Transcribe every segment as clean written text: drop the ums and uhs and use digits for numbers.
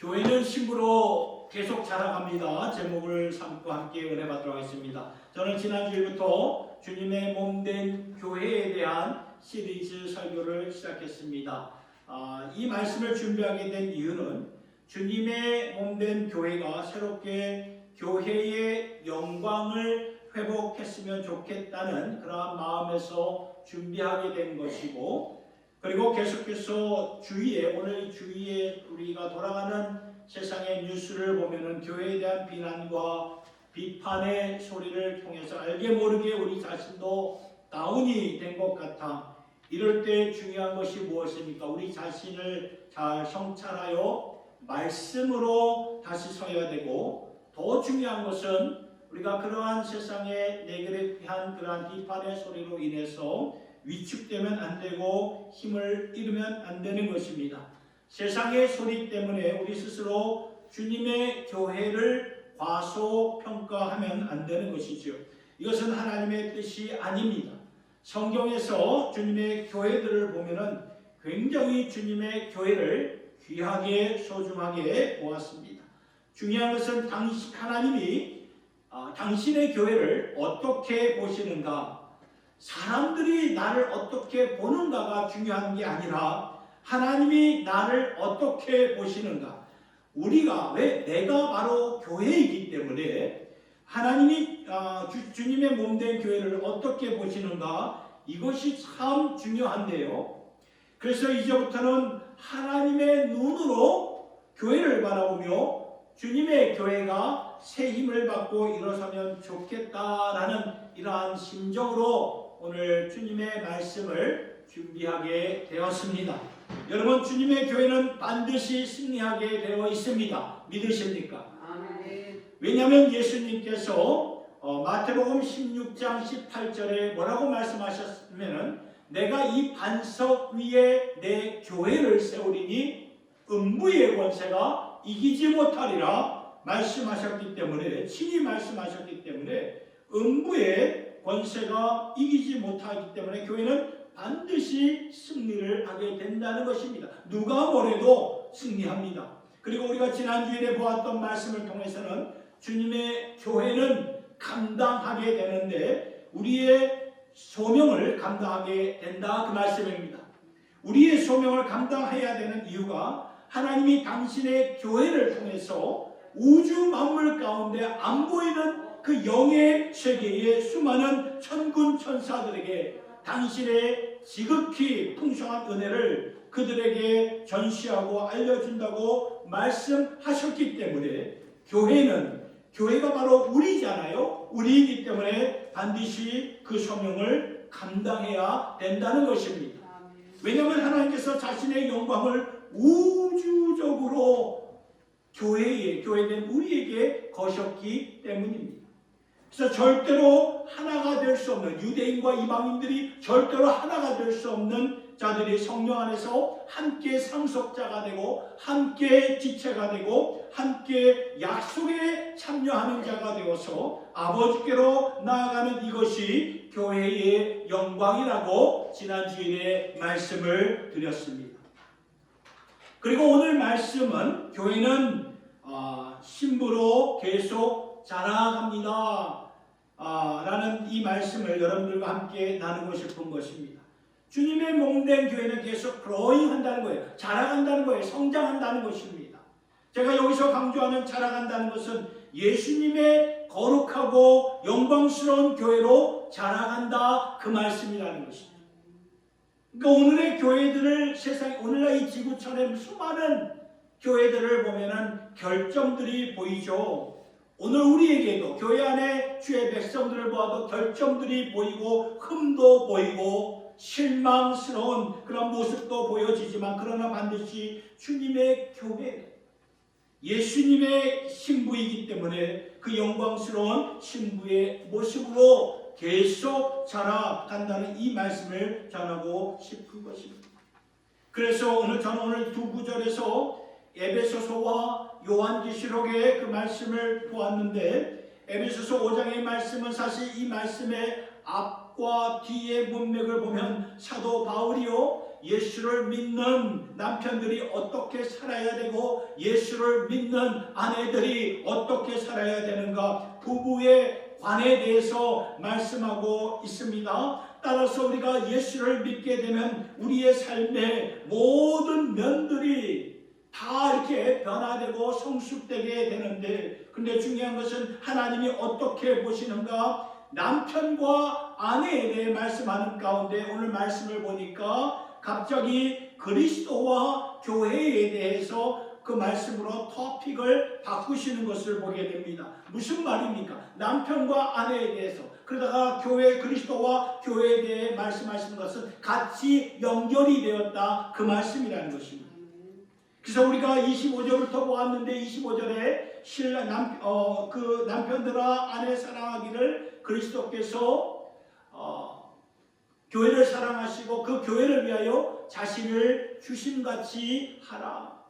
교회는 신부로 계속 자라갑니다. 제목을 삼고 함께 은혜 받도록 하겠습니다. 저는 지난주부터 주님의 몸된 교회에 대한 시리즈 설교를 시작했습니다. 이 말씀을 준비하게 된 이유는 주님의 몸된 교회가 새롭게 교회의 영광을 회복했으면 좋겠다는 그러한 마음에서 준비하게 된 것이고, 그리고 계속해서 오늘 이 주위에 우리가 돌아가는 세상의 뉴스를 보면은 교회에 대한 비난과 비판의 소리를 통해서 알게 모르게 우리 자신도 다운이 된 것 같아. 이럴 때 중요한 것이 무엇입니까? 우리 자신을 잘 성찰하여 말씀으로 다시 서야 되고, 더 중요한 것은 우리가 그러한 세상의 내결에 대한 그러한 비판의 소리로 인해서 위축되면 안 되고 힘을 잃으면 안 되는 것입니다. 세상의 소리 때문에 우리 스스로 주님의 교회를 과소평가하면 안 되는 것이죠. 이것은 하나님의 뜻이 아닙니다. 성경에서 주님의 교회들을 보면은 굉장히 주님의 교회를 귀하게 소중하게 보았습니다. 중요한 것은 하나님이 당신의 교회를 어떻게 보시는가, 사람들이 나를 어떻게 보는가가 중요한 게 아니라 하나님이 나를 어떻게 보시는가. 우리가 내가 바로 교회이기 때문에 하나님이 주님의 몸된 교회를 어떻게 보시는가, 이것이 참 중요한데요. 그래서 이제부터는 하나님의 눈으로 교회를 바라보며 주님의 교회가 새 힘을 받고 일어서면 좋겠다라는 이러한 심정으로 오늘 주님의 말씀을 준비하게 되었습니다. 여러분, 주님의 교회는 반드시 승리하게 되어 있습니다. 믿으십니까? 아멘. 왜냐하면 예수님께서 마태복음 16장 18절에 뭐라고 말씀하셨으면, 내가 이 반석 위에 내 교회를 세우리니 음부의 권세가 이기지 못하리라 말씀하셨기 때문에, 친히 말씀하셨기 때문에 음부의 권세가 이기지 못하기 때문에 교회는 반드시 승리를 하게 된다는 것입니다. 누가 뭐래도 승리합니다. 그리고 우리가 지난주일에 보았던 말씀을 통해서는 주님의 교회는 감당하게 되는데 우리의 소명을 감당하게 된다, 그 말씀입니다. 우리의 소명을 감당해야 되는 이유가 하나님이 당신의 교회를 통해서 우주 만물 가운데 안 보이는 그 영의 세계의 수많은 천군 천사들에게 당신의 지극히 풍성한 은혜를 그들에게 전시하고 알려준다고 말씀하셨기 때문에 교회가 바로 우리잖아요. 우리이기 때문에 반드시 그 소명을 감당해야 된다는 것입니다. 왜냐하면 하나님께서 자신의 영광을 우주적으로 교회된 우리에게 거셨기 때문입니다. 그래서 절대로 하나가 될 수 없는, 유대인과 이방인들이 절대로 하나가 될 수 없는 자들이 성령 안에서 함께 상속자가 되고 함께 지체가 되고 함께 약속에 참여하는 자가 되어서 아버지께로 나아가는 이것이 교회의 영광이라고 지난주일에 말씀을 드렸습니다. 그리고 오늘 말씀은 교회는 신부로 계속 자라갑니다 라는 이 말씀을 여러분들과 함께 나누고 싶은 것입니다. 주님의 몸된 교회는 계속 growing 한다는 거예요. 자라간다는 거예요. 성장한다는 것입니다. 제가 여기서 강조하는 자라간다는 것은 예수님의 거룩하고 영광스러운 교회로 자라간다, 그 말씀이라는 것입니다. 그러니까 오늘의 교회들을 오늘날 이 지구촌의 수많은 교회들을 보면은 결점들이 보이죠. 오늘 우리에게도 교회 안에 주의 백성들을 보아도 결점들이 보이고 흠도 보이고 실망스러운 그런 모습도 보여지지만, 그러나 반드시 주님의 교회, 예수님의 신부이기 때문에 그 영광스러운 신부의 모습으로 계속 자라간다는 이 말씀을 전하고 싶은 것입니다. 그래서 저는 오늘 두 구절에서 에베소서와 요한계시록의 그 말씀을 보았는데, 에베소서 5장의 말씀은 사실 이 말씀의 앞과 뒤의 문맥을 보면 사도 바울이요 예수를 믿는 남편들이 어떻게 살아야 되고 예수를 믿는 아내들이 어떻게 살아야 되는가, 부부의 관에 대해서 말씀하고 있습니다. 따라서 우리가 예수를 믿게 되면 우리의 삶의 모든 면들이 다 이렇게 변화되고 성숙되게 되는데, 근데 중요한 것은 하나님이 어떻게 보시는가? 남편과 아내에 대해 말씀하는 가운데 오늘 말씀을 보니까 갑자기 그리스도와 교회에 대해서 그 말씀으로 토픽을 바꾸시는 것을 보게 됩니다. 무슨 말입니까? 남편과 아내에 대해서, 그러다가 교회, 그리스도와 교회에 대해 말씀하시는 것은 같이 연결이 되었다, 그 말씀이라는 것입니다. 그래서 우리가 25절부터 보았는데 25절에 그 남편들아 아내 사랑하기를 그리스도께서 교회를 사랑하시고 그 교회를 위하여 자신을 주심같이 하라.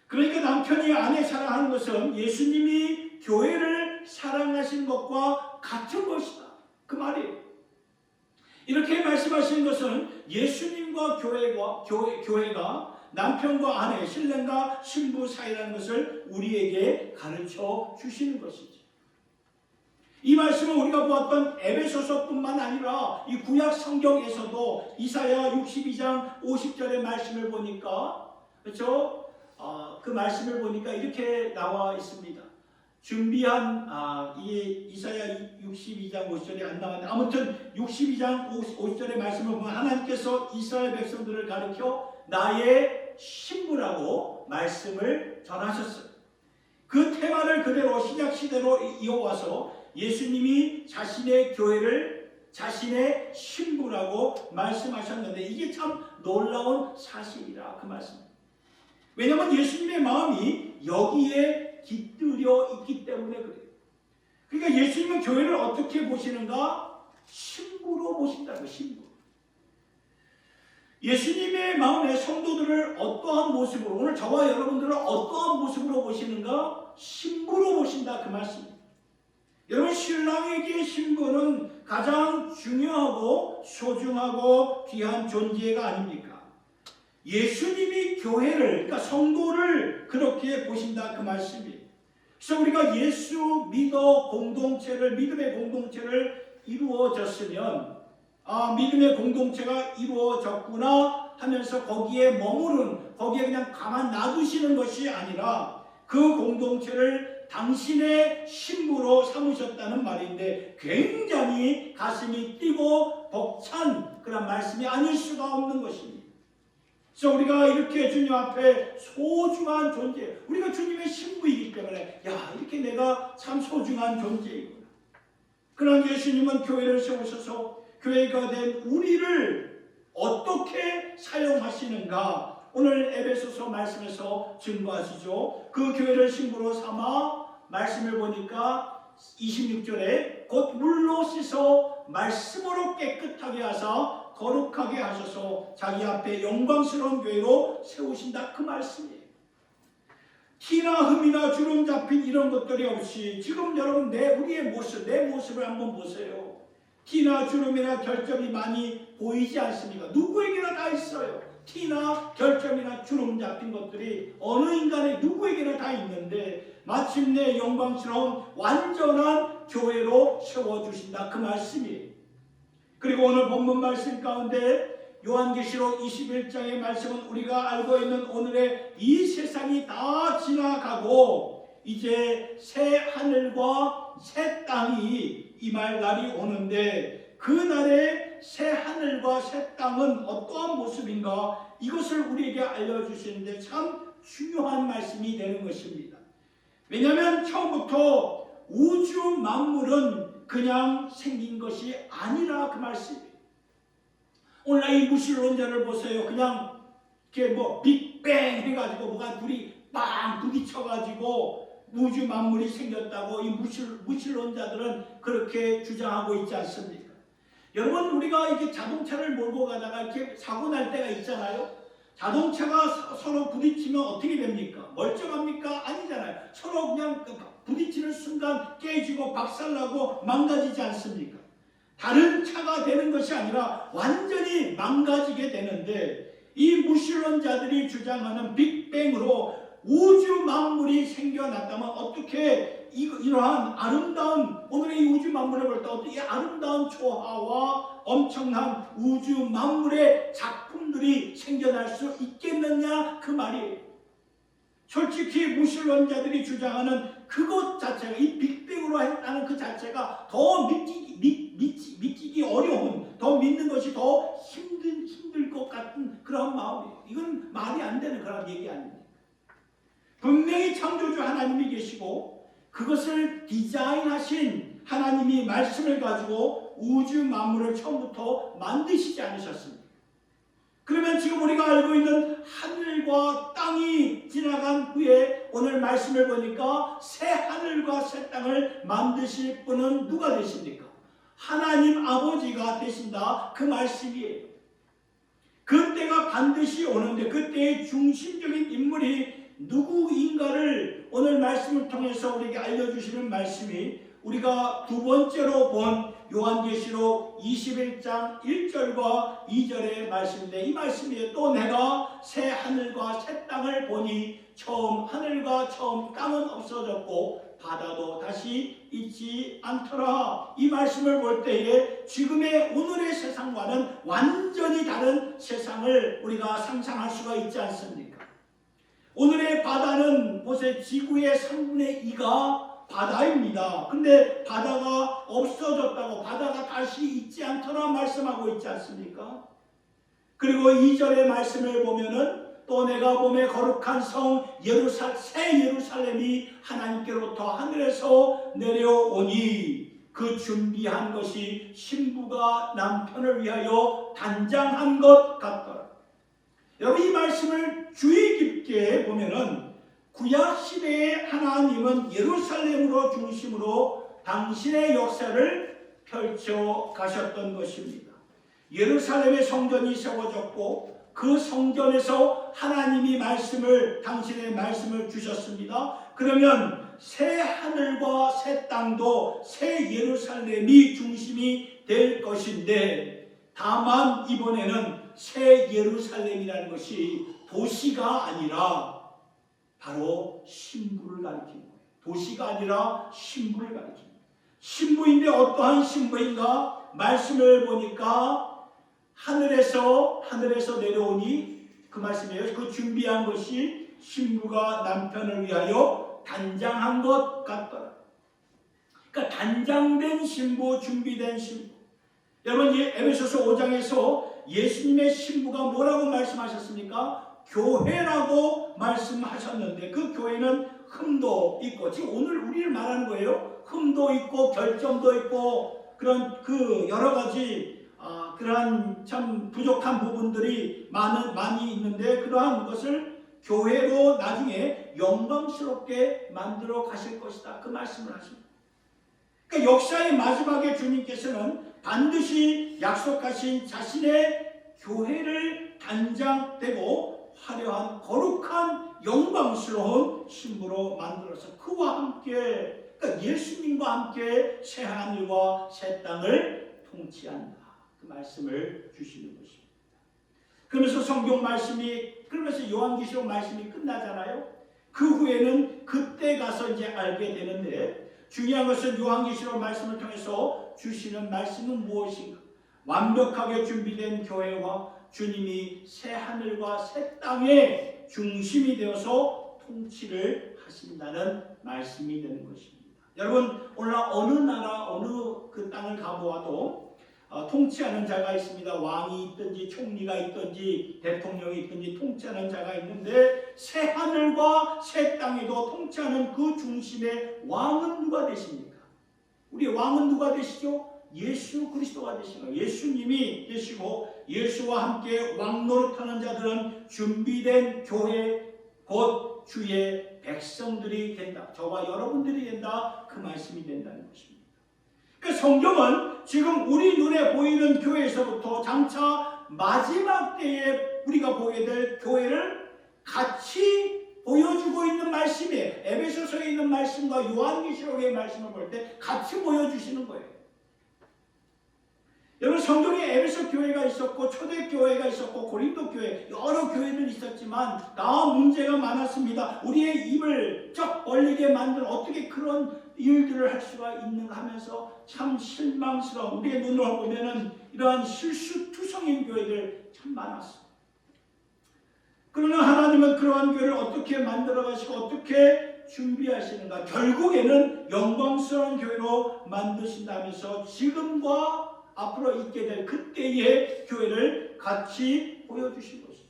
그러니까 남편이 아내 사랑하는 것은 예수님이 교회를 사랑하신 것과 같은 것이다, 그 말이에요. 이렇게 말씀하시는 것은 예수님과 교회가 남편과 아내, 신랑과 신부 사이라는 것을 우리에게 가르쳐 주시는 것이죠. 이 말씀은 우리가 보았던 에베소서뿐만 아니라 이 구약 성경에서도 이사야 62장 50절의 말씀을 보니까, 그렇죠? 그 말씀을 보니까 이렇게 나와 있습니다. 준비한 이 이사야 62장 50절이 안 나왔는데, 아무튼 62장 50절의 말씀을 보면 하나님께서 이스라엘 백성들을 가르쳐 나의 신부라고 말씀을 전하셨어요. 그 테마를 그대로 신약시대로 이어와서 예수님이 자신의 교회를 자신의 신부라고 말씀하셨는데, 이게 참 놀라운 사실이라 그 말씀입니다. 왜냐하면 예수님의 마음이 여기에 깃들여 있기 때문에 그래요. 그러니까 예수님은 교회를 어떻게 보시는가? 신부로 보신다고, 신부. 예수님의 마음에 성도들을 어떠한 모습으로, 오늘 저와 여러분들을 어떠한 모습으로 보시는가? 신부로 보신다, 그 말씀입니다. 여러분, 신랑에게 신부는 가장 중요하고 소중하고 귀한 존재가 아닙니까? 예수님이 교회를, 그러니까 성도를 그렇게 보신다, 그 말씀이에요. 그래서 우리가 예수 믿어 공동체를, 믿음의 공동체를 이루어졌으면, 믿음의 공동체가 이루어졌구나 하면서 거기에 머무른, 거기에 그냥 가만 놔두시는 것이 아니라 그 공동체를 당신의 신부로 삼으셨다는 말인데, 굉장히 가슴이 뛰고 벅찬 그런 말씀이 아닐 수가 없는 것입니다. 그래서 우리가 이렇게 주님 앞에 소중한 존재, 우리가 주님의 신부이기 때문에 이렇게 내가 참 소중한 존재이구나. 그런 예수님은 교회를 세우셔서 교회가 된 우리를 어떻게 사용하시는가, 오늘 에베소서 말씀에서 증거하시죠. 그 교회를 신부로 삼아 말씀을 보니까 26절에 곧 물로 씻어 말씀으로 깨끗하게 하사 거룩하게 하셔서 자기 앞에 영광스러운 교회로 세우신다, 그 말씀이에요. 티나 흠이나 주름 잡힌 이런 것들이 없이, 지금 여러분 우리의 모습, 내 모습을 한번 보세요. 티나 주름이나 결점이 많이 보이지 않습니까? 누구에게나 다 있어요. 티나 결점이나 주름 잡힌 것들이 어느 인간의 누구에게나 다 있는데, 마침내 영광스러운 완전한 교회로 세워주신다, 그 말씀이에요. 그리고 오늘 본문 말씀 가운데 요한계시록 21장의 말씀은 우리가 알고 있는 오늘의 이 세상이 다 지나가고 이제 새 하늘과 새 땅이 임할 날이 오는데, 그 날에 새 하늘과 새 땅은 어떠한 모습인가, 이것을 우리에게 알려주시는데 참 중요한 말씀이 되는 것입니다. 왜냐하면 처음부터 우주 만물은 그냥 생긴 것이 아니라 그 말씀이에요. 오늘 이 무신론자를 보세요. 그냥 이렇게 빅뱅 해가지고 뭐가 둘이 빵 부딪혀가지고 우주 만물이 생겼다고 이 무신론자들은 그렇게 주장하고 있지 않습니까? 여러분, 우리가 이렇게 자동차를 몰고 가다가 이렇게 사고 날 때가 있잖아요. 자동차가 서로 부딪히면 어떻게 됩니까? 멀쩡합니까? 아니잖아요. 서로 그냥 부딪히는 순간 깨지고 박살나고 망가지지 않습니까? 다른 차가 되는 것이 아니라 완전히 망가지게 되는데, 이 무신론자들이 주장하는 빅뱅으로 우주 만물이 생겨났다면 어떻게 이러한 아름다운, 오늘의 이 우주 만물을 볼 때 어떻게 아름다운 초화와 엄청난 우주 만물의 작품들이 생겨날 수 있겠느냐, 그 말이에요. 솔직히 무신론자들이 주장하는 그것 자체가, 이 빅뱅으로 했다는 그 자체가 더 믿기 어려운, 더 믿는 것이 더 힘들 것 같은 그런 마음이에요. 이건 말이 안 되는 그런 얘기 아닙니까? 분명히 창조주 하나님이 계시고 그것을 디자인하신 하나님이 말씀을 가지고 우주 만물을 처음부터 만드시지 않으셨습니까? 그러면 지금 우리가 알고 있는 하늘과 땅이 지나간 후에 오늘 말씀을 보니까 새 하늘과 새 땅을 만드실 분은 누가 되십니까? 하나님 아버지가 되신다, 그 말씀이에요. 그때가 반드시 오는데 그때의 중심적인 인물이 누구인가를 오늘 말씀을 통해서 우리에게 알려주시는 말씀이 우리가 두 번째로 본 요한계시록 21장 1절과 2절의 말씀인데, 이 말씀이에요. 또 내가 새 하늘과 새 땅을 보니 처음 하늘과 처음 땅은 없어졌고 바다도 다시 있지 않더라. 이 말씀을 볼 때에 지금의 오늘의 세상과는 완전히 다른 세상을 우리가 상상할 수가 있지 않습니까? 오늘의 바다는 보세요. 지구의 3분의 2가 바다입니다. 근데 바다가 없어졌다고, 바다가 다시 있지 않더라 말씀하고 있지 않습니까? 그리고 2절의 말씀을 보면은 또 내가 봄에 거룩한 성 새 예루살렘이 하나님께로부터 하늘에서 내려오니 그 준비한 것이 신부가 남편을 위하여 단장한 것 같더라. 여러분, 이 말씀을 주의 깊게 보면은 구약 시대의 하나님은 예루살렘으로 중심으로 당신의 역사를 펼쳐 가셨던 것입니다. 예루살렘의 성전이 세워졌고 그 성전에서 하나님이 당신의 말씀을 주셨습니다. 그러면 새 하늘과 새 땅도 새 예루살렘이 중심이 될 것인데, 다만 이번에는 새 예루살렘이라는 것이 도시가 아니라 바로 신부를 가리키는 거예요. 도시가 아니라 신부를 가리키는 거예요. 신부인데 어떠한 신부인가? 말씀을 보니까 하늘에서 내려오니, 그 말씀이에요. 그 준비한 것이 신부가 남편을 위하여 단장한 것 같더라. 그러니까 단장된 신부, 준비된 신부. 여러분, 에베소서 5장에서 예수님의 신부가 뭐라고 말씀하셨습니까? 교회라고 말씀하셨는데, 그 교회는 흠도 있고, 지금 오늘 우리를 말하는 거예요. 흠도 있고 결점도 있고 그런 그 여러 가지 그러한 참 부족한 부분들이 많이 있는데, 그러한 것을 교회로 나중에 영광스럽게 만들어 가실 것이다, 그 말씀을 하십니다. 그러니까 역사의 마지막에 주님께서는 반드시 약속하신 자신의 교회를 단장되고 화려한 거룩한 영광스러운 신부로 만들어서 그와 함께, 그러니까 예수님과 함께 새 하늘과 새 땅을 통치한다, 그 말씀을 주시는 것입니다. 그러면서 성경 말씀이, 그러면서 요한계시록 말씀이 끝나잖아요. 그 후에는 그때 가서 이제 알게 되는데, 중요한 것은 요한계시록 말씀을 통해서 주시는 말씀은 무엇인가? 완벽하게 준비된 교회와 주님이 새 하늘과 새 땅의 중심이 되어서 통치를 하신다는 말씀이 되는 것입니다. 여러분, 오늘 어느 나라, 어느 그 땅을 가보아도 통치하는 자가 있습니다. 왕이 있든지 총리가 있든지 대통령이 있든지 통치하는 자가 있는데, 새 하늘과 새 땅에도 통치하는 그 중심의 왕은 누가 되십니까? 우리 왕은 누가 되시죠? 예수 그리스도가 되시고, 예수님이 되시고, 예수와 함께 왕 노릇하는 자들은 준비된 교회, 곧 주의 백성들이 된다. 저와 여러분들이 된다, 그 말씀이 된다는 것입니다. 그 성경은 지금 우리 눈에 보이는 교회에서부터 장차 마지막 때에 우리가 보게 될 교회를 같이 보여주고 있는 말씀이에요. 에베소서에 있는 말씀과 요한계시록의 말씀을 볼 때 같이 보여주시는 거예요. 여러분 성경에 에베소 교회가 있었고 초대교회가 있었고 고린도 교회 여러 교회들이 있었지만 다 문제가 많았습니다. 우리의 입을 쩍 벌리게 만든 어떻게 그런 일들을 할 수가 있는가 하면서 참 실망스러운 우리의 눈으로 보면은 이러한 실수투성인 교회들 참 많았어요. 그러나 하나님은 그러한 교회를 어떻게 만들어 가시고 어떻게 준비하시는가? 결국에는 영광스러운 교회로 만드신다면서 지금과 앞으로 있게 될 그때의 교회를 같이 보여주신 것이죠.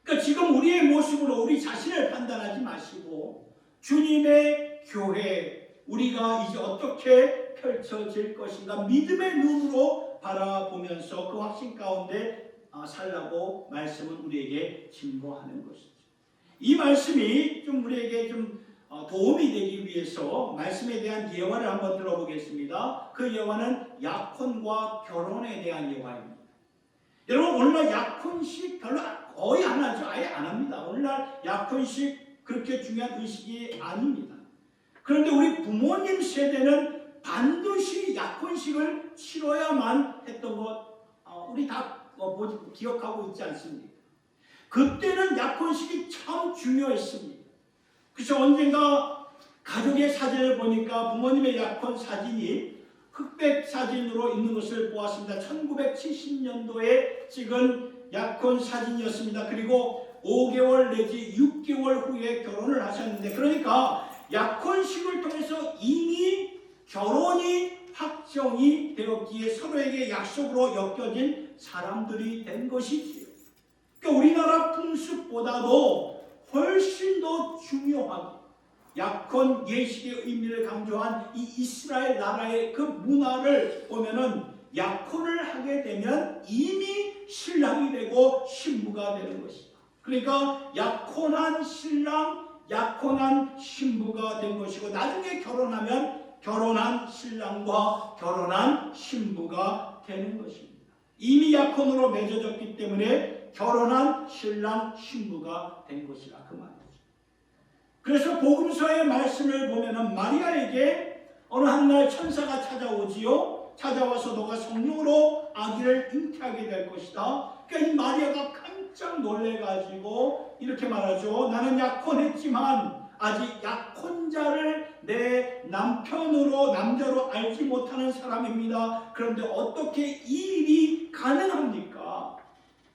그러니까 지금 우리의 모습으로 우리 자신을 판단하지 마시고 주님의 교회 우리가 이제 어떻게 펼쳐질 것인가 믿음의 눈으로 바라보면서 그 확신 가운데 살라고 말씀은 우리에게 진보하는 것이죠. 이 말씀이 좀 우리에게 좀 도움이 되기 위해서 말씀에 대한 예화를 한번 들어보겠습니다. 그 예화는 약혼과 결혼에 대한 예화입니다. 여러분 오늘날 약혼식 별로 거의 안 하죠. 아예 안 합니다. 오늘날 약혼식 그렇게 중요한 의식이 아닙니다. 그런데 우리 부모님 세대는 반드시 약혼식을 치러야만 했던 것 우리 다 기억하고 있지 않습니까? 그때는 약혼식이 참 중요했습니다. 그래서 언젠가 가족의 사진을 보니까 부모님의 약혼 사진이 흑백 사진으로 있는 것을 보았습니다. 1970년도에 찍은 약혼 사진이었습니다. 그리고 5개월 내지 6개월 후에 결혼을 하셨는데 그러니까 약혼식을 통해서 이미 결혼이 확정이 되었기에 서로에게 약속으로 엮여진 사람들이 된 것이지요. 그러니까 우리나라 풍습보다도 훨씬 더 중요하게 약혼 예식의 의미를 강조한 이 이스라엘 나라의 그 문화를 보면은 약혼을 하게 되면 이미 신랑이 되고 신부가 되는 것이다. 그러니까 약혼한 신랑, 약혼한 신부가 된 것이고 나중에 결혼하면 결혼한 신랑과 결혼한 신부가 되는 것입니다. 이미 약혼으로 맺어졌기 때문에 결혼한 신랑, 신부가 된 것이라 그 말이죠. 그래서 복음서의 말씀을 보면은 마리아에게 어느 한날 천사가 찾아오지요. 찾아와서 너가 성령으로 아기를 잉태하게 될 것이다. 그러니까 이 마리아가 깜짝 놀래가지고 이렇게 말하죠. 나는 약혼했지만 아직 약혼자를 내 남자로 알지 못하는 사람입니다. 그런데 어떻게 이 일이 가능합니까?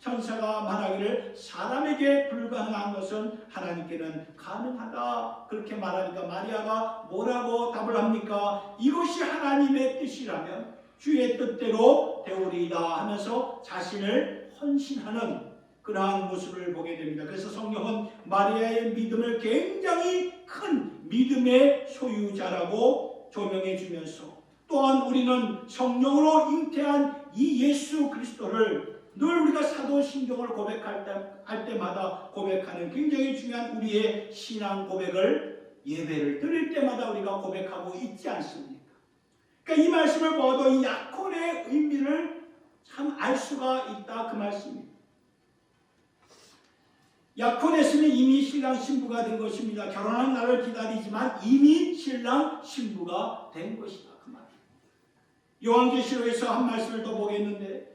천사가 말하기를 사람에게 불가능한 것은 하나님께는 가능하다. 그렇게 말하니까 마리아가 뭐라고 답을 합니까? 이것이 하나님의 뜻이라면 주의 뜻대로 되오리이다 하면서 자신을 헌신하는 그러한 모습을 보게 됩니다. 그래서 성경은 마리아의 믿음을 굉장히 큰 믿음의 소유자라고 조명해 주면서 또한 우리는 성령으로 잉태한 이 예수 그리스도를 늘 우리가 사도신경을 고백할 때마다 고백하는 굉장히 중요한 우리의 신앙 고백을 예배를 드릴 때마다 우리가 고백하고 있지 않습니까? 그러니까 이 말씀을 보아도 이 약혼의 의미를 참 알 수가 있다 그 말씀입니다. 약혼했으면 이미 신랑 신부가 된 것입니다. 결혼한 날을 기다리지만 이미 신랑 신부가 된 것이다 그 말입니다. 요한계시록에서 한 말씀을 더 보겠는데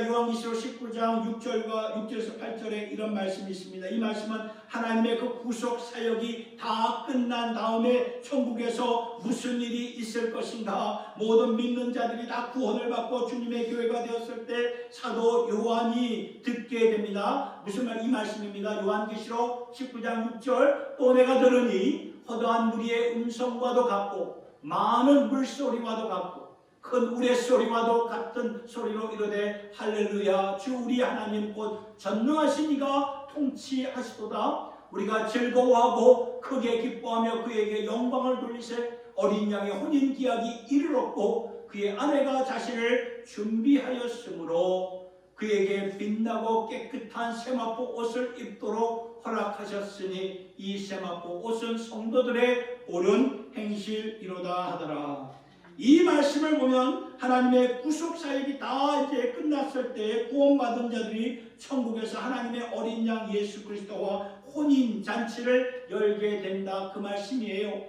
요한계시록 19장 6절에서 8절에 이런 말씀이 있습니다. 이 말씀은 하나님의 그 구속 사역이 다 끝난 다음에 천국에서 무슨 일이 있을 것인가, 모든 믿는 자들이 다 구원을 받고 주님의 교회가 되었을 때 사도 요한이 듣게 됩니다. 무슨 말? 이 말씀입니다. 요한계시록 19장 6절 또 내가 들으니 허다한 무리의 음성과도 같고 많은 물소리와도 같고 큰 우레소리와도 같은 소리로 이르되 할렐루야 주 우리 하나님 곧 전능하신 이가 통치하시도다. 우리가 즐거워하고 크게 기뻐하며 그에게 영광을 돌리세. 어린 양의 혼인 기약이 이르렀고 그의 아내가 자신을 준비하였으므로 그에게 빛나고 깨끗한 세마포 옷을 입도록 허락하셨으니 이 세마포 옷은 성도들의 옳은 행실이로다 하더라. 이 말씀을 보면 하나님의 구속 사역이 다 이제 끝났을 때 구원받은 자들이 천국에서 하나님의 어린 양 예수 그리스도와 혼인 잔치를 열게 된다 그 말씀이에요.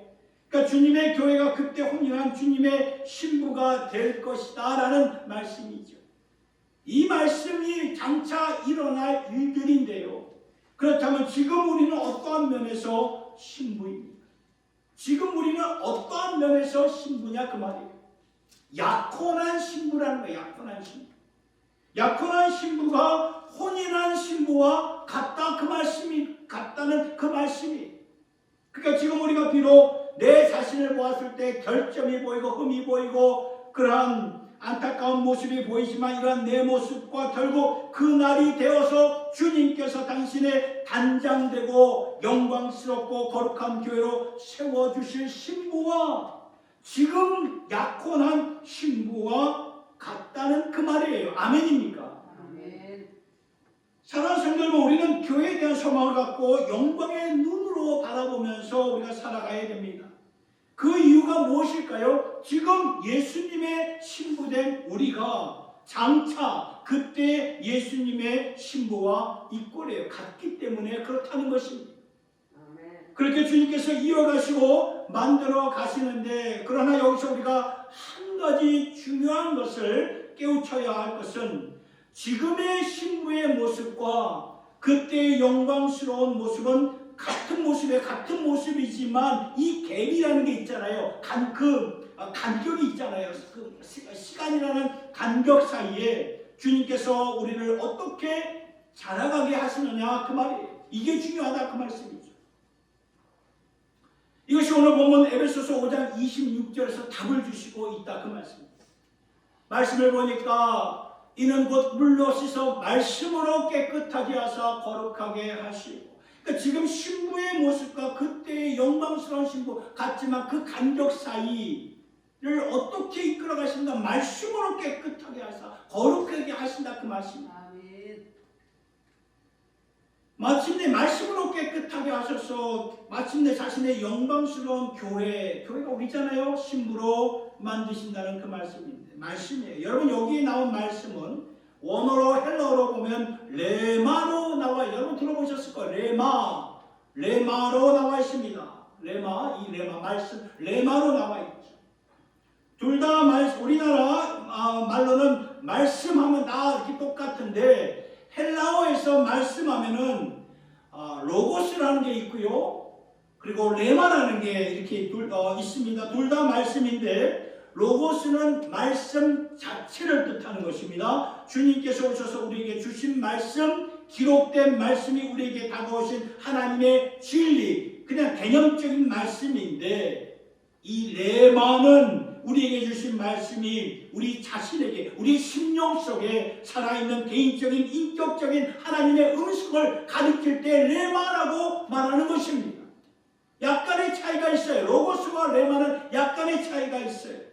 그러니까 주님의 교회가 그때 혼인한 주님의 신부가 될 것이다 라는 말씀이죠. 이 말씀이 장차 일어날 일들인데요. 그렇다면 지금 우리는 어떠한 면에서 신부입니까? 지금 우리는 어떠한 면에서 신부냐 그 말이에요. 약혼한 신부라는 거예요. 약혼한 신부. 약혼한 신부가 혼인한 신부와 같다 그 말씀이 같다는 그 말씀이. 그러니까 지금 우리가 비록 내 자신을 보았을 때 결점이 보이고 흠이 보이고 그러한 안타까운 모습이 보이지만 이러한 내 모습과 결국 그 날이 되어서 주님께서 당신의 단장되고 영광스럽고 거룩한 교회로 세워주실 신부와 지금 약혼한 신부와 같다는 그 말이에요. 아멘입니까? 아멘. 사랑하는 성도 여러분, 우리는 교회에 대한 소망을 갖고 영광의 눈으로 바라보면서 우리가 살아가야 됩니다. 그 이유가 무엇일까요? 지금 예수님의 신부된 우리가 장차 그때 예수님의 신부와 이꼴이에요. 같기 때문에 그렇다는 것입니다. 아멘. 그렇게 주님께서 이어가시고 만들어 가시는데, 그러나 여기서 우리가 한 가지 중요한 것을 깨우쳐야 할 것은 지금의 신부의 모습과 그때의 영광스러운 모습은 같은 모습이지만 이 갭이라는 게 있잖아요. 간격이 있잖아요. 그 시간이라는 간격 사이에 주님께서 우리를 어떻게 자라가게 하시느냐 그 말이에요. 이게 중요하다 그 말씀이죠. 이것이 오늘 본문 에베소서 5장 26절에서 답을 주시고 있다 그 말씀입니다. 말씀을 보니까 이는 곧 물로 씻어 말씀으로 깨끗하게 하사 거룩하게 하시고, 그러니까 지금 신부의 모습과 그때의 영광스러운 신부 같지만 그 간격 사이를 어떻게 이끌어 가신다? 말씀으로 깨끗하게 하사 거룩하게 하신다 그 말씀입니다. 아멘. 마침내 말씀으로 깨끗하게 하셔서 마침내 자신의 영광스러운 교회가 우리잖아요. 신부로 만드신다는 그 말씀인데, 말씀이에요. 여러분 여기에 나온 말씀은 원어로 헬라어로 보면 레마로 나와요. 여러분 들어보셨을 거예요. 레마로 나와 있습니다. 말씀 레마로 나와 있죠. 둘 다 우리나라 말로는 말씀하면 다 이렇게 똑같은데 헬라어에서 말씀하면은 로고스라는 게 있고요. 그리고 레마라는 게 이렇게 있습니다. 둘 다 말씀인데 로고스는 말씀 자체를 뜻하는 것입니다. 주님께서 오셔서 우리에게 주신 말씀, 기록된 말씀이 우리에게 다가오신 하나님의 진리, 그냥 개념적인 말씀인데 이 레마는 우리에게 주신 말씀이 우리 자신에게, 우리 심령 속에 살아있는 개인적인 인격적인 하나님의 음성을 가리킬 때 레마라고 말하는 것입니다. 약간의 차이가 있어요. 로고스와 레마는 약간의 차이가 있어요.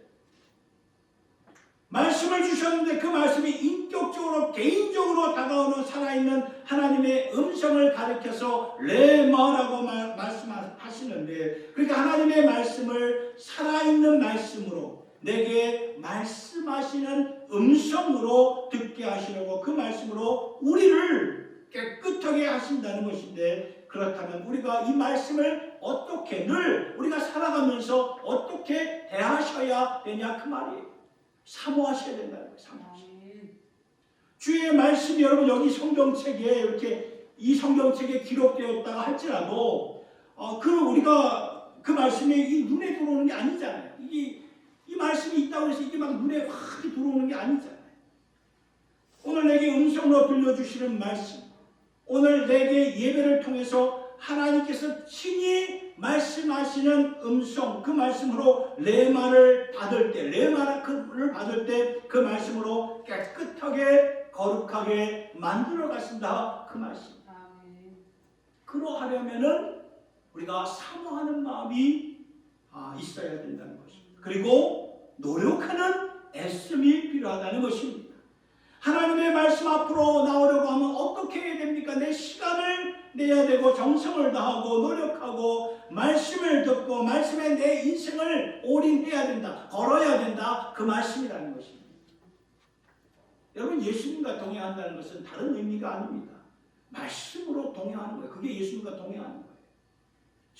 말씀을 주셨는데 그 말씀이 인격적으로 개인적으로 다가오는 살아있는 하나님의 음성을 가리켜서 레마라고 말씀하시는데, 그러니까 하나님의 말씀을 살아있는 말씀으로 내게 말씀하시는 음성으로 듣게 하시려고 그 말씀으로 우리를 깨끗하게 하신다는 것인데, 그렇다면 우리가 이 말씀을 어떻게 늘 우리가 살아가면서 어떻게 대하셔야 되냐 그 말이에요. 사모하셔야 된다는 거예요. 사모하셔야. 주의 말씀이 여러분 여기 성경책에 이렇게 이 성경책에 기록되었다가 할지라도 우리가 그 말씀이 이 눈에 들어오는 게 아니잖아요. 이 말씀이 있다고 해서 이게 막 눈에 확 들어오는 게 아니잖아요. 오늘 내게 음성으로 들려주시는 말씀, 오늘 내게 예배를 통해서 하나님께서 친히 말씀하시는 음성, 그 말씀으로 레마를 받을 때 그 말씀으로 깨끗하게 거룩하게 만들어 가신다 그 말씀. 그러하려면은 우리가 사모하는 마음이 있어야 된다는 것입니다. 그리고 노력하는 애씀이 필요하다는 것입니다. 하나님의 말씀 앞으로 나오려고 하면 어떻게 해야 됩니까? 내 시간을 내야 되고 정성을 다하고 노력하고 말씀을 듣고 말씀에 내 인생을 올인해야 된다. 걸어야 된다. 그 말씀이라는 것입니다. 여러분 예수님과 동행한다는 것은 다른 의미가 아닙니다. 말씀으로 동행하는 거예요. 그게 예수님과 동행하는 거예요.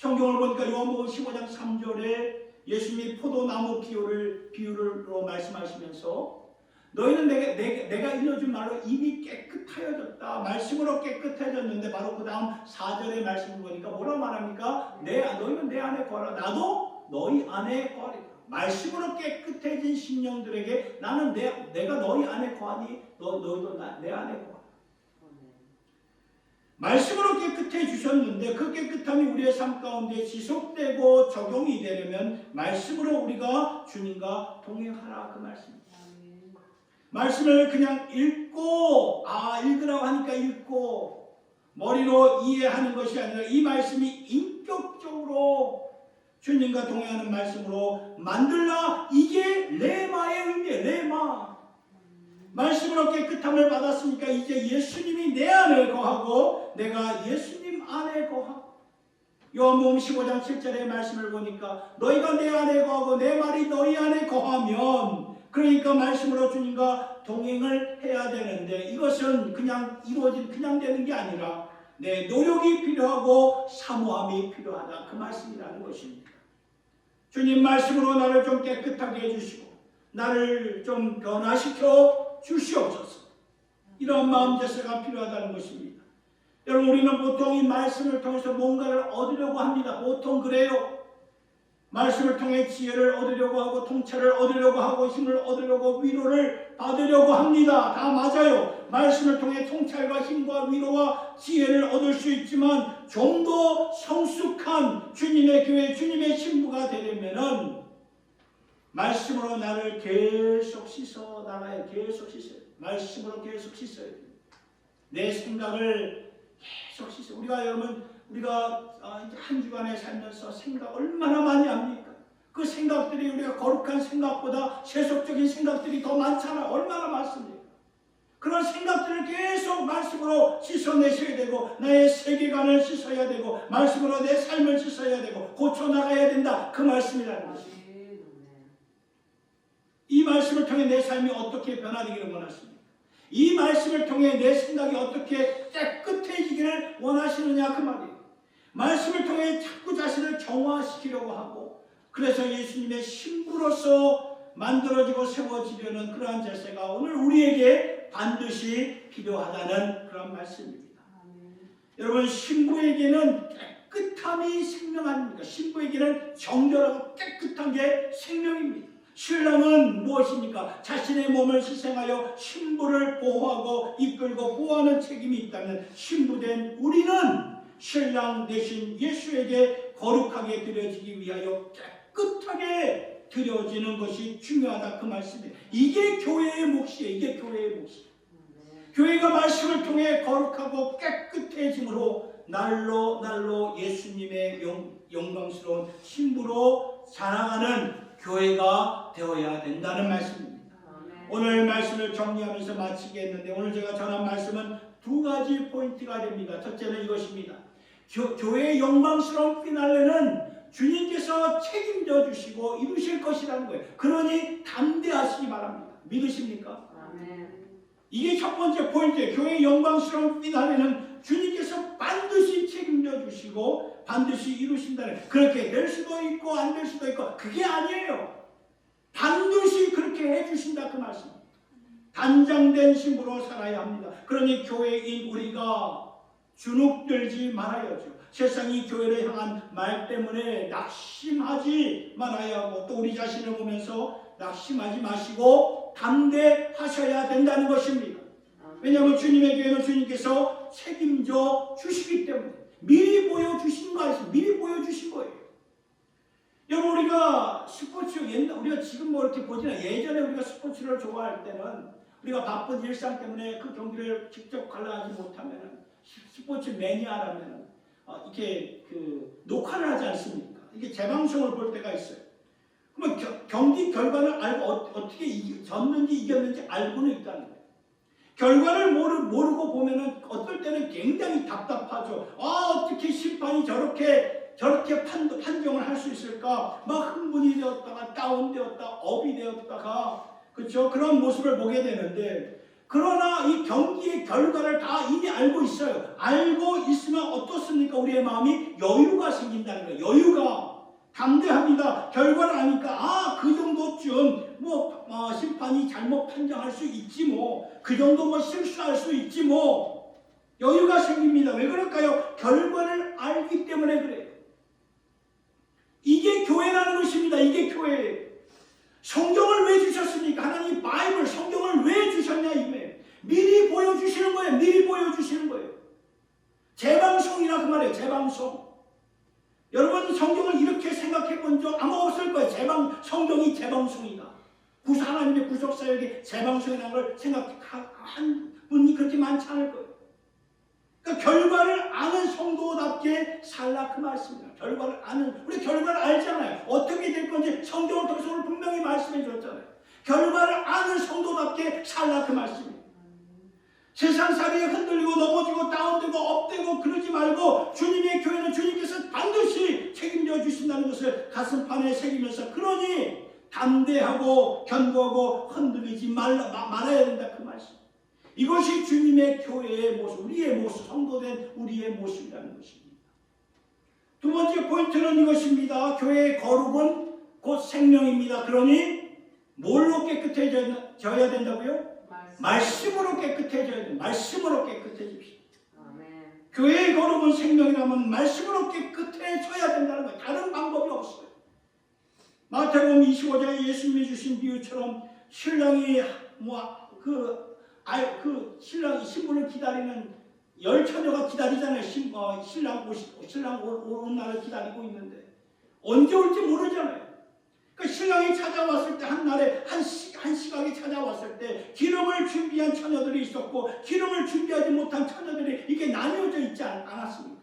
성경을 보니까 요한복음 15장 3절에 예수님이 포도나무 비유로 말씀하시면서 너희는 내가 일러준 말로 입이 깨끗하여졌다. 말씀으로 깨끗해졌는데 바로 그 다음 4절의 말씀을 보니까 뭐라고 말합니까? 너희는 내 안에 거하라. 나도 너희 안에 거하리라. 말씀으로 깨끗해진 심령들에게 나는 내가 너희 안에 거하니 너희도 내 안에 거하라. 말씀으로 깨끗해 주셨는데 그 깨끗함이 우리의 삶 가운데 지속되고 적용이 되려면 말씀으로 우리가 주님과 동행하라 그 말씀입니다. 말씀을 그냥 읽고 읽으라고 하니까 읽고 머리로 이해하는 것이 아니라 이 말씀이 인격적으로 주님과 동행하는 말씀으로 만들라. 이게 레마의 의미예요. 레마. 말씀으로 깨끗함을 받았으니까 이제 예수님이 내 안에 거하고 내가 예수님 안에 거하고 요한복음 15장 7절의 말씀을 보니까 너희가 내 안에 거하고 내 말이 너희 안에 거하면 그러니까 말씀으로 주님과 동행을 해야 되는데 이것은 그냥 그냥 되는 게 아니라 내 노력이 필요하고 사모함이 필요하다 그 말씀이라는 것입니다. 주님 말씀으로 나를 좀 깨끗하게 해주시고 나를 좀 변화시켜 주시옵소서. 이런 마음 제세가 필요하다는 것입니다. 여러분 우리는 보통 이 말씀을 통해서 뭔가를 얻으려고 합니다. 보통 그래요. 말씀을 통해 지혜를 얻으려고 하고 통찰을 얻으려고 하고 힘을 얻으려고 위로를 받으려고 합니다. 다 맞아요. 말씀을 통해 통찰과 힘과 위로와 지혜를 얻을 수 있지만 좀 더 성숙한 주님의 교회 주님의 신부가 되려면은 말씀으로 나를 계속 씻어 나가야 계속 씻어요. 말씀으로 계속 씻어야 돼요. 내 생각을 계속 씻어요. 우리가 한 주간에 살면서 생각 얼마나 많이 합니까? 그 생각들이 우리가 거룩한 생각보다 세속적인 생각들이 더 많잖아요. 얼마나 많습니까? 그런 생각들을 계속 말씀으로 씻어내셔야 되고 나의 세계관을 씻어야 되고 말씀으로 내 삶을 씻어야 되고 고쳐나가야 된다. 그 말씀이라는 것입니다. 이 말씀을 통해 내 삶이 어떻게 변화되기를 원하십니까? 이 말씀을 통해 내 생각이 어떻게 깨끗해지기를 원하시느냐 그 말이에요. 말씀을 통해 자꾸 자신을 정화시키려고 하고 그래서 예수님의 신부로서 만들어지고 세워지려는 그러한 자세가 오늘 우리에게 반드시 필요하다는 그런 말씀입니다. 여러분 신부에게는 깨끗함이 생명 아닙니까? 신부에게는 정결하고 깨끗한 게 생명입니다. 신랑은 무엇입니까? 자신의 몸을 희생하여 신부를 보호하고 이끌고 보호하는 책임이 있다면 신부된 우리는 신랑 대신 예수에게 거룩하게 드려지기 위하여 깨끗하게 드려지는 것이 중요하다 그 말씀이에요. 이게 교회의 몫이에요. 이게 교회의 몫이에요. 교회가 말씀을 통해 거룩하고 깨끗해짐으로 날로 예수님의 영광스러운 신부로 자라가는 교회가 되어야 된다는 말씀입니다. 오늘 말씀을 정리하면서 마치겠는데 오늘 제가 전한 말씀은 두 가지 포인트가 됩니다. 첫째는 이것입니다. 교회의 영광스러운 피날레는 주님께서 책임져 주시고 이루실 것이라는 거예요. 그러니 담대하시기 바랍니다. 믿으십니까? 이게 첫 번째 포인트예요. 교회의 영광스러운 피날레는 주님께서 반드시 책임져 주시고 반드시 이루신다는 그렇게 될 수도 있고 안 될 수도 있고 그게 아니에요. 반드시 그렇게 해주신다 그 말씀입니다. 단장된 신부로 살아야 합니다. 그러니 교회인 우리가 주눅들지 말아야죠. 세상이 교회를 향한 말 때문에 낙심하지 말아야 하고 또 우리 자신을 보면서 낙심하지 마시고 담대하셔야 된다는 것입니다. 왜냐하면 주님의 교회는 주님께서 책임져 주시기 때문에 미리 보여주신 거 아니에요. 미리 보여주신 거예요. 여러분 우리가 스포츠 우리가 지금 뭐 이렇게 보지나 예전에 우리가 스포츠를 좋아할 때는 우리가 바쁜 일상 때문에 그 경기를 직접 관람하지 못하면은 스포츠 매니아라면은 이렇게 그 녹화를 하지 않습니까? 이게 재방송을 볼 때가 있어요. 그러면 경기 결과를 알고 어떻게 졌는지 이겼는지 알고는 있다는 거예요. 결과를 모르고 보면은 어떨 때는 굉장히 답답하죠. 어떻게 심판이 저렇게 판정을 할 수 있을까? 막 흥분이 되었다가 다운되었다, 업이 되었다가 그렇죠? 그런 모습을 보게 되는데 그러나 이 경기의 결과를 다 이미 알고 있어요. 알고 있으면 어떻습니까? 보니까 우리의 마음이 여유가 생긴다는 거예요. 여유가 담대합니다. 결과를 아니까 그 정도쯤 심판이 잘못 판정할 수 있지 뭐. 그 정도 실수할 수 있지 뭐. 여유가 생깁니다. 왜 그럴까요? 결과를 알기 때문에 그래요. 이게 교회라는 것입니다. 이게 교회예요. 성경을 왜 주셨습니까? 하나님 바이블 성경을 왜 주셨냐 이거예요. 미리 보여주시는 거예요. 미리 보여주시는 거예요. 재방송이라 그 말이에요. 재방송. 여러분 성경을 이렇게 생각해 본 적 아마 없을 거예요. 성경이 재방송이다. 하나님의 구속사역이 재방송이라는 걸 생각한 분이 그렇게 많지 않을 거예요. 그러니까 결과를 아는 성도답게 살라 그 말씀입니다. 결과를 아는, 우리 결과를 알잖아요. 어떻게 될 건지 성경을 통해서 오늘 분명히 말씀해 줬잖아요. 결과를 아는 성도답게 살라 그 말씀입니다. 세상살이에 흔들리고 넘어지고 다운되고 업되고 그러지 말고 주님의 교회는 주님께서 반드시 책임져 주신다는 것을 가슴판에 새기면서 그러니 담대하고 견고하고 흔들리지 말아야 된다 그 말씀. 이것이 주님의 교회의 모습, 우리의 모습, 성도된 우리의 모습이라는 것입니다. 두 번째 포인트는 이것입니다. 교회의 거룩은 곧 생명입니다. 그러니 뭘로 깨끗해져야 된다고요? 말씀으로 깨끗해져야 된다. 말씀으로 깨끗해집시다. 아멘. 교회의 거룩은 생명이라면 말씀으로 깨끗해져야 된다는 거예요. 다른 방법이 없어요. 마태복음 25장에 예수님이 주신 비유처럼 신랑이 신랑이 신부를 기다리는 10처녀가 기다리잖아요. 신랑 오는 날을 기다리고 있는데 언제 올지 모르잖아요. 그러니까 신랑이 찾아왔을 때 한 시각에 찾아왔을 때 기름을 준비한 처녀들이 있었고 기름을 준비하지 못한 처녀들이 이렇게 나뉘어져 있지 않았습니까?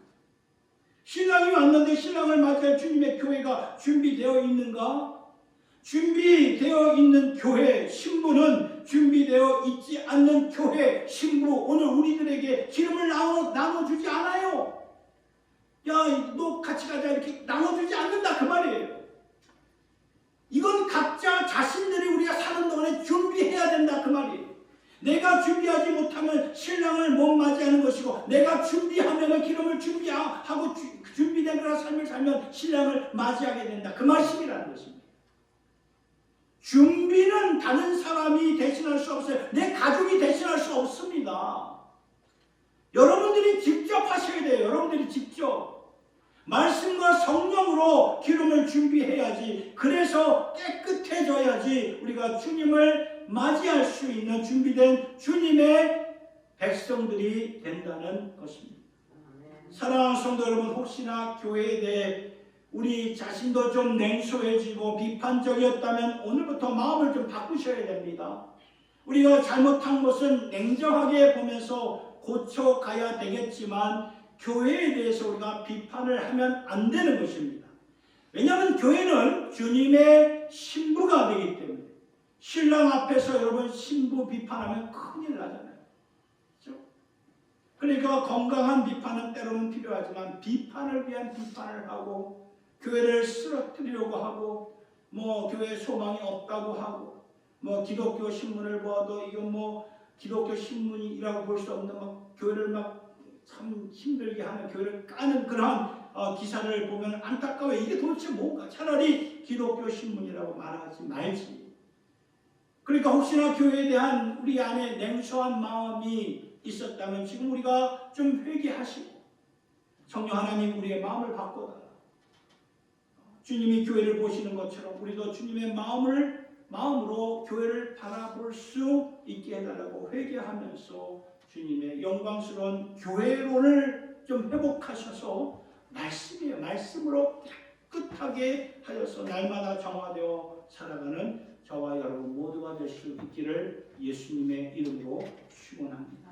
신랑이 왔는데 신랑을 맞이할 주님의 교회가 준비되어 있는가? 준비되어 있는 교회 신부는 준비되어 있지 않는 교회 신부 오늘 우리들에게 기름을 나눠주지 않아요. 야, 너 같이 가자 이렇게 나눠주지 않는다 그 말이에요. 이건 각자 자신들이 우리가 사는 동안에 준비해야 된다 그 말이에요. 내가 준비하지 못하면 신랑을 못 맞이하는 것이고 내가 준비하면 기름을 준비하고 준비된 그런 삶을 살면 신랑을 맞이하게 된다 그 말씀이라는 것입니다. 준비는 다른 사람이 대신할 수 없어요. 내 가족이 대신할 수 없습니다. 여러분들이 직접 하셔야 돼요. 여러분들이 직접. 말씀과 성령으로 기름을 준비해야지. 그래서 깨끗해져야지 우리가 주님을 맞이할 수 있는 준비된 주님의 백성들이 된다는 것입니다. 사랑하는 성도 여러분, 혹시나 교회에 대해 우리 자신도 좀 냉소해지고 비판적이었다면 오늘부터 마음을 좀 바꾸셔야 됩니다. 우리가 잘못한 것은 냉정하게 보면서 고쳐가야 되겠지만 교회에 대해서 우리가 비판을 하면 안 되는 것입니다. 왜냐하면 교회는 주님의 신부가 되기 때문에 신랑 앞에서 여러분 신부 비판하면 큰일 나잖아요. 그렇죠? 그러니까 건강한 비판은 때로는 필요하지만 비판을 위한 비판을 하고 교회를 쓰러뜨리려고 하고 교회에 소망이 없다고 하고 기독교 신문을 보아도 이건 기독교 신문이라고 볼 수 없는 교회를 참 힘들게 하는 교회를 까는 그러한 기사를 보면 안타까워요. 이게 도대체 뭔가? 차라리 기독교 신문이라고 말하지 말지. 그러니까 혹시나 교회에 대한 우리 안에 냉소한 마음이 있었다면 지금 우리가 좀 회개하시고 성령 하나님 우리의 마음을 바꿔달라. 주님이 교회를 보시는 것처럼 우리도 주님의 마음으로 교회를 바라볼 수 있게 해달라고 회개하면서 주님의 영광스러운 교회론을 좀 회복하셔서 말씀이에요. 말씀으로 깨끗하게 하여서 날마다 정화되어 살아가는 저와 여러분 모두가 될 수 있기를 예수님의 이름으로 축원합니다.